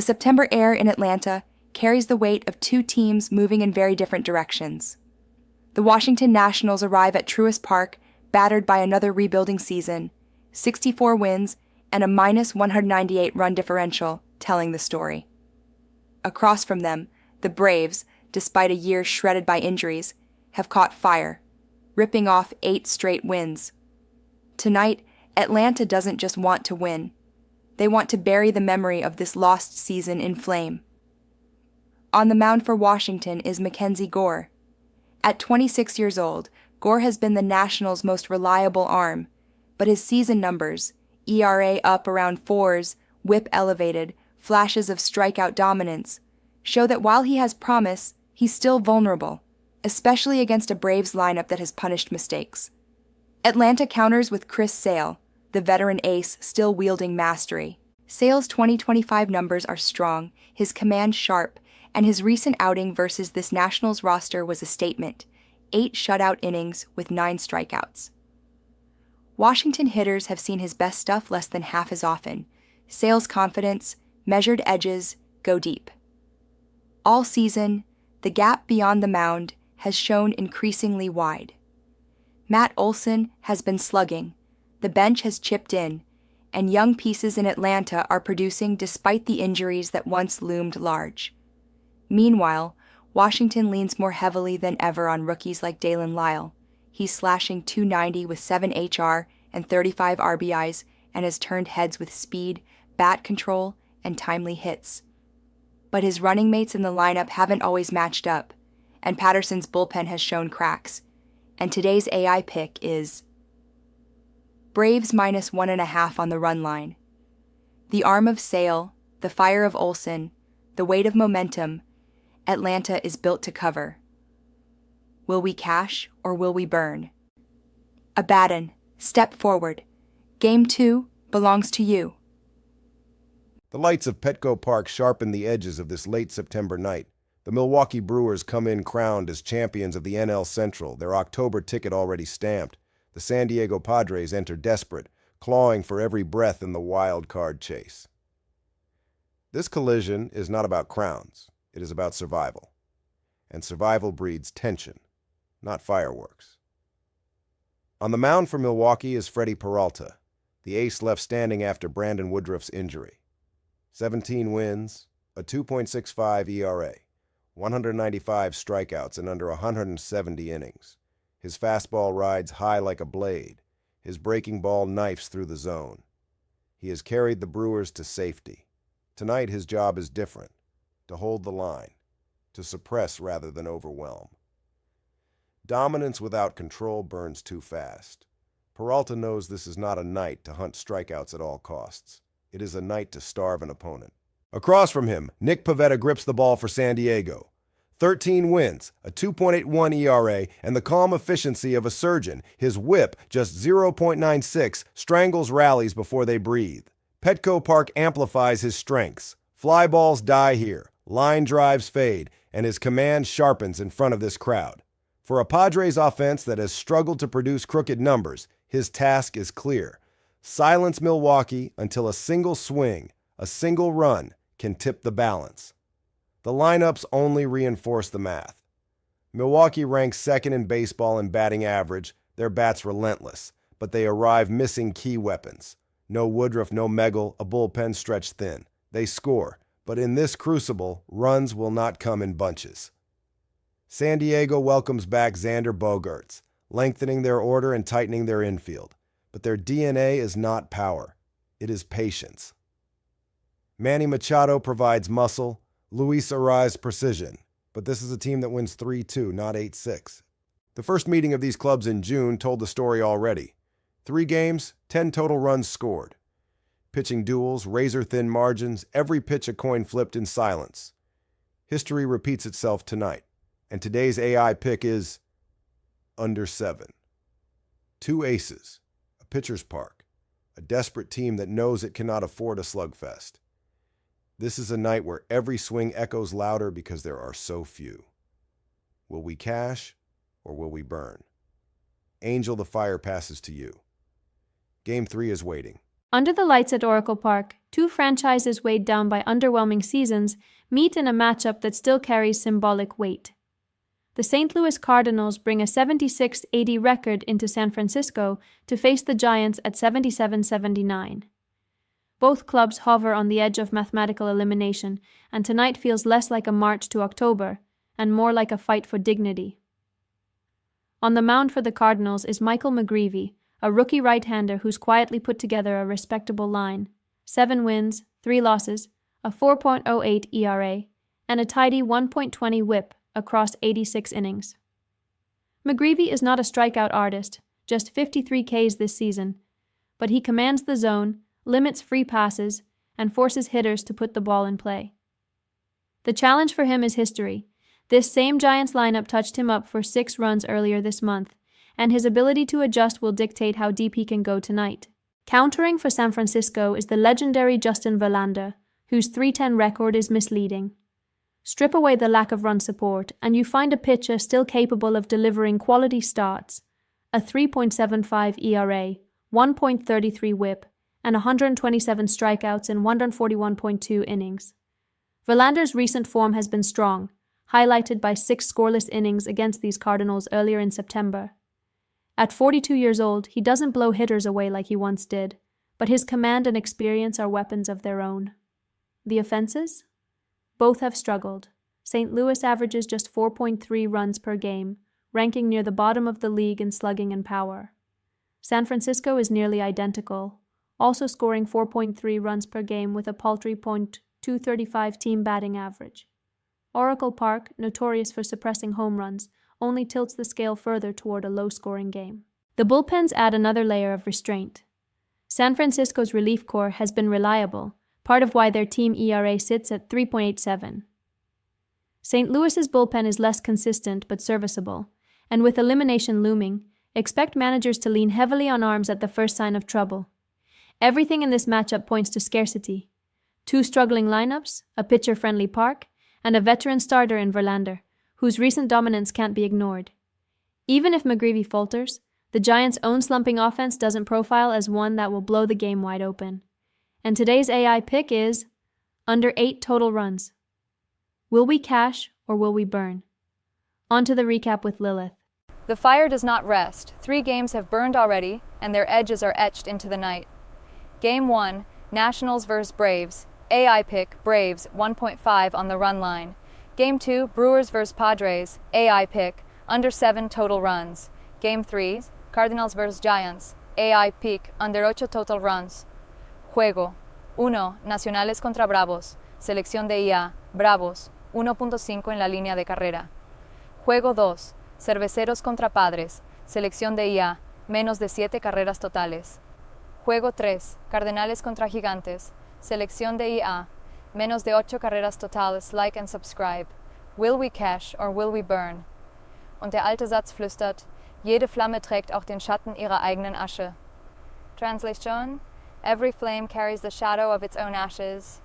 The September air in Atlanta carries the weight of two teams moving in very different directions. The Washington Nationals arrive at Truist Park, battered by another rebuilding season, 64 wins, and a minus 198 run differential, telling the story. Across from them, the Braves, despite a year shredded by injuries, have caught fire, ripping off 8 straight wins. Tonight, Atlanta doesn't just want to win. They want to bury the memory of this lost season in flame. On the mound for Washington is Mackenzie Gore. At 26 years old, Gore has been the Nationals' most reliable arm, but his season numbers, ERA up around 4s, whip elevated, flashes of strikeout dominance, show that while he has promise, he's still vulnerable, especially against a Braves lineup that has punished mistakes. Atlanta counters with Chris Sale, the veteran ace still wielding mastery. Sale's 2025 numbers are strong, his command sharp, and his recent outing versus this Nationals roster was a statement: 8 shutout innings with 9 strikeouts. Washington hitters have seen his best stuff less than half as often. Sale's confidence, measured edges, go deep. All season, the gap beyond the mound has shown increasingly wide. Matt Olson has been slugging, the bench has chipped in, and young pieces in Atlanta are producing despite the injuries that once loomed large. Meanwhile, Washington leans more heavily than ever on rookies like Dalen Lyle. He's slashing .290 with 7 HR and 35 RBIs and has turned heads with speed, bat control, and timely hits. But his running mates in the lineup haven't always matched up, and Patterson's bullpen has shown cracks. And today's AI pick is Braves minus 1.5 on the run line. The arm of Sale, the fire of Olson, the weight of momentum, Atlanta is built to cover. Will we cash or will we burn? Abaddon, step forward. Game 2 belongs to you. The lights of Petco Park sharpen the edges of this late September night. The Milwaukee Brewers come in crowned as champions of the NL Central, their October ticket already stamped. The San Diego Padres enter desperate, clawing for every breath in the wild card chase. This collision is not about crowns. It is about survival. And survival breeds tension, not fireworks. On the mound for Milwaukee is Freddie Peralta, the ace left standing after Brandon Woodruff's injury. 17 wins, a 2.65 ERA, 195 strikeouts in under 170 innings. His fastball rides high like a blade. His breaking ball knifes through the zone. He has carried the Brewers to safety. Tonight his job is different, to hold the line, to suppress rather than overwhelm. Dominance without control burns too fast. Peralta knows this is not a night to hunt strikeouts at all costs. It is a night to starve an opponent. Across from him, Nick Pivetta grips the ball for San Diego. 13 wins, a 2.81 ERA, and the calm efficiency of a surgeon. His whip, just 0.96, strangles rallies before they breathe. Petco Park amplifies his strengths. Fly balls die here, line drives fade, and his command sharpens in front of this crowd. For a Padres offense that has struggled to produce crooked numbers, his task is clear. Silence Milwaukee until a single swing, a single run, can tip the balance. The lineups only reinforce the math. Milwaukee ranks second in baseball in batting average. Their bats relentless, but they arrive missing key weapons. No Woodruff, no Megal, a bullpen stretched thin. They score, but in this crucible, runs will not come in bunches. San Diego welcomes back Xander Bogaerts, lengthening their order and tightening their infield. But their DNA is not power. It is patience. Manny Machado provides muscle, Luis Arraez precision, but this is a team that wins 3-2, not 8-6. The first meeting of these clubs in June told the story already. 3 games, 10 total runs scored. Pitching duels, razor-thin margins, every pitch a coin flipped in silence. History repeats itself tonight, and today's AI pick is under 7. 2 aces, a pitcher's park, a desperate team that knows it cannot afford a slugfest. This is a night where every swing echoes louder because there are so few. Will we cash or will we burn? Angel, the fire passes to you. Game 3 is waiting. Under the lights at Oracle Park, two franchises weighed down by underwhelming seasons meet in a matchup that still carries symbolic weight. The St. Louis Cardinals bring a 76-80 record into San Francisco to face the Giants at 77-79. Both clubs hover on the edge of mathematical elimination, and tonight feels less like a march to October and more like a fight for dignity. On the mound for the Cardinals is Michael McGreevy, a rookie right-hander who's quietly put together a respectable line: 7 wins, 3 losses, a 4.08 ERA, and a tidy 1.20 WHIP across 86 innings. McGreevy is not a strikeout artist, just 53 Ks this season, but he commands the zone, limits free passes, and forces hitters to put the ball in play. The challenge for him is history. This same Giants lineup touched him up for 6 runs earlier this month, and his ability to adjust will dictate how deep he can go tonight. Countering for San Francisco is the legendary Justin Verlander, whose .310 record is misleading. Strip away the lack of run support, and you find a pitcher still capable of delivering quality starts: a 3.75 ERA, 1.33 WHIP, and 127 strikeouts in 141.2 innings. Verlander's recent form has been strong, highlighted by 6 scoreless innings against these Cardinals earlier in September. At 42 years old, he doesn't blow hitters away like he once did, but his command and experience are weapons of their own. The offenses? Both have struggled. St. Louis averages just 4.3 runs per game, ranking near the bottom of the league in slugging and power. San Francisco is nearly identical, also scoring 4.3 runs per game with a paltry .235 team batting average. Oracle Park, notorious for suppressing home runs, only tilts the scale further toward a low-scoring game. The bullpens add another layer of restraint. San Francisco's relief corps has been reliable, part of why their team ERA sits at 3.87. St. Louis's bullpen is less consistent but serviceable, and with elimination looming, expect managers to lean heavily on arms at the first sign of trouble. Everything in this matchup points to scarcity: 2 struggling lineups, a pitcher-friendly park, and a veteran starter in Verlander, whose recent dominance can't be ignored. Even if McGreevy falters, the Giants' own slumping offense doesn't profile as one that will blow the game wide open. And today's AI pick is under 8 total runs. Will we cash or will we burn? On to the recap with Lilith. The fire does not rest. 3 games have burned already, and their edges are etched into the night. Game 1, Nationals vs. Braves. AI pick, Braves, 1.5 on the run line. Game 2, Brewers vs. Padres. AI pick, under 7 total runs. Game 3, Cardinals vs. Giants. AI pick, under 8 total runs. Juego 1, Nacionales contra Bravos. Selección de IA, Bravos, 1.5 en la línea de carrera. Juego 2, Cerveceros contra Padres. Selección de IA, menos de 7 carreras totales. Juego 3, Cardenales contra Gigantes. Selección de IA, menos de 8 carreras totales. Like and subscribe. Will we cash or will we burn? Und der alte Satz flüstert: Jede Flamme trägt auch den Schatten ihrer eigenen Asche. Translation: Every flame carries the shadow of its own ashes.